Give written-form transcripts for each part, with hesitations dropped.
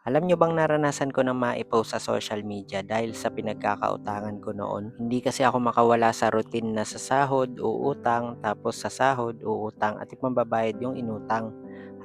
Alam nyo bang naranasan ko na maipost sa social media dahil sa pinagkakautangan ko noon? Hindi kasi ako makawala sa routine na sa sahod, uutang, tapos sa sahod, uutang at mambabayad yung inutang.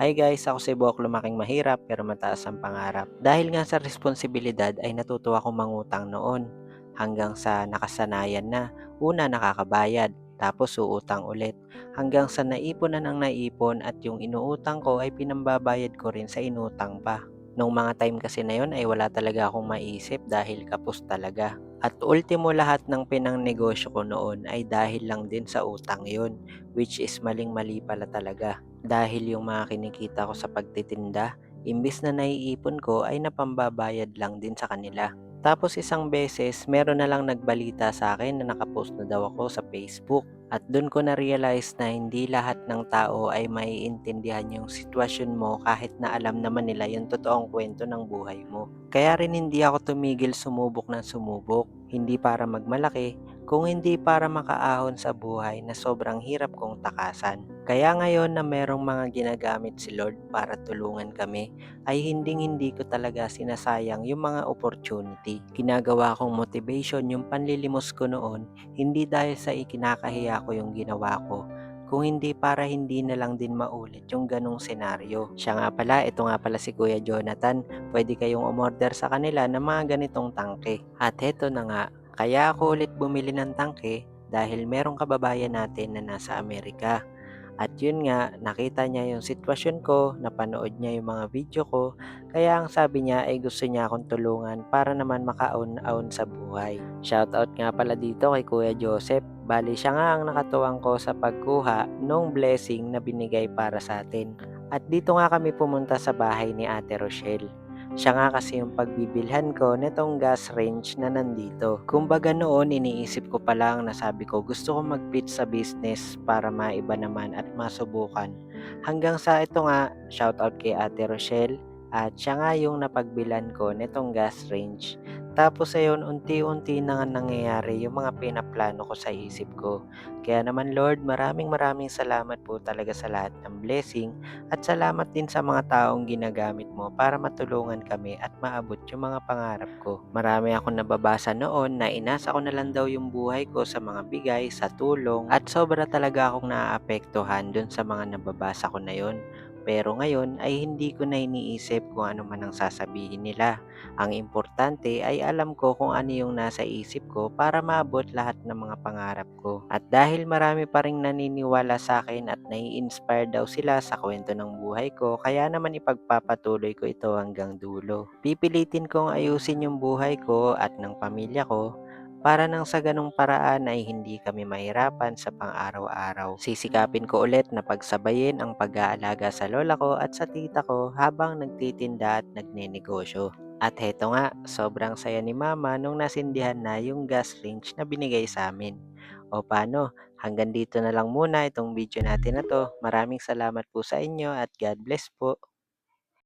Hi guys, ako si Buok lumaking mahirap pero mataas ang pangarap. Dahil nga sa responsibilidad ay natuto ako mangutang noon. Hanggang sa nakasanayan na, una nakakabayad, tapos uutang ulit. Hanggang sa naipon na ng naipon at yung inuutang ko ay pinambabayad ko rin sa inutang pa. Nung mga time kasi na yun ay wala talaga akong maisip dahil kapos talaga. At ultimo lahat ng pinangnegosyo ko noon ay dahil lang din sa utang yun, which is maling-mali pala talaga. Dahil yung mga kinikita ko sa pagtitinda, imbis na naiipon ko ay napambabayad lang din sa kanila. Tapos isang beses, meron na lang nagbalita sa akin na nakapost na daw ako sa Facebook. At doon ko na-realize na hindi lahat ng tao ay maiintindihan yung sitwasyon mo kahit na alam naman nila yung totoong kwento ng buhay mo. Kaya rin hindi ako tumigil sumubok ng sumubok, hindi para magmalaki, kung hindi para makaahon sa buhay na sobrang hirap kong takasan. Kaya ngayon na merong mga ginagamit si Lord para tulungan kami, ay hindi ko talaga sinasayang yung mga opportunity. Ginagawa kong motivation yung panlilimos ko noon, hindi dahil sa ikinakahiya ko yung ginawa ko, kung hindi para hindi na lang din maulit yung ganong senaryo. Siya nga pala, ito nga pala si Kuya Jonathan, pwede kayong umorder sa kanila ng mga ganitong tangke. At heto na nga, kaya ako ulit bumili ng tangke dahil merong kababayan natin na nasa Amerika. At yun nga, nakita niya yung sitwasyon ko, napanood niya yung mga video ko, kaya ang sabi niya ay gusto niya akong tulungan para naman makaon-aon sa buhay. Shoutout nga pala dito kay Kuya Joseph, bali siya nga ang nakatuwang ko sa pagkuha nung blessing na binigay para sa atin. At dito nga kami pumunta sa bahay ni Ate Rochelle. Siya nga kasi yung pagbibilhan ko nitong gas range na nandito. Kumbaga noon iniisip ko pa lang na sabi ko gusto ko mag-pitch sa business para maiba naman at masubukan. Hanggang sa ito nga, shoutout kay Ate Rochelle at siya nga yung napagbilan ko nitong gas range. Tapos ayun, unti-unti na nga nangyayari yung mga pinaplano ko sa isip ko. Kaya naman Lord, maraming salamat po talaga sa lahat ng blessing at salamat din sa mga taong ginagamit mo para matulungan kami at maabot yung mga pangarap ko. Marami akong nababasa noon na inasa ko na lang daw yung buhay ko sa mga bigay, sa tulong, at sobra talaga akong naaapektuhan dun sa mga nababasa ko na yon. Pero ngayon ay hindi ko na iniisip kung ano man ang sasabihin nila. Ang importante ay alam ko kung ano yung nasa isip ko para maabot lahat ng mga pangarap ko. At dahil marami pa ring naniniwala sa akin at nai-inspire daw sila sa kwento ng buhay ko, kaya naman ipagpapatuloy ko ito hanggang dulo. Pipilitin kong ayusin yung buhay ko at ng pamilya ko para nang sa ganong paraan ay hindi kami mahirapan sa pang-araw-araw. Sisikapin ko ulit na pagsabayin ang pag-aalaga sa lola ko at sa tita ko habang nagtitinda at nagnenegosyo. At heto nga, sobrang saya ni mama nung nasindihan na yung gas range na binigay sa amin. O paano, hanggang dito na lang muna itong video natin na to. Maraming salamat po sa inyo at God bless po.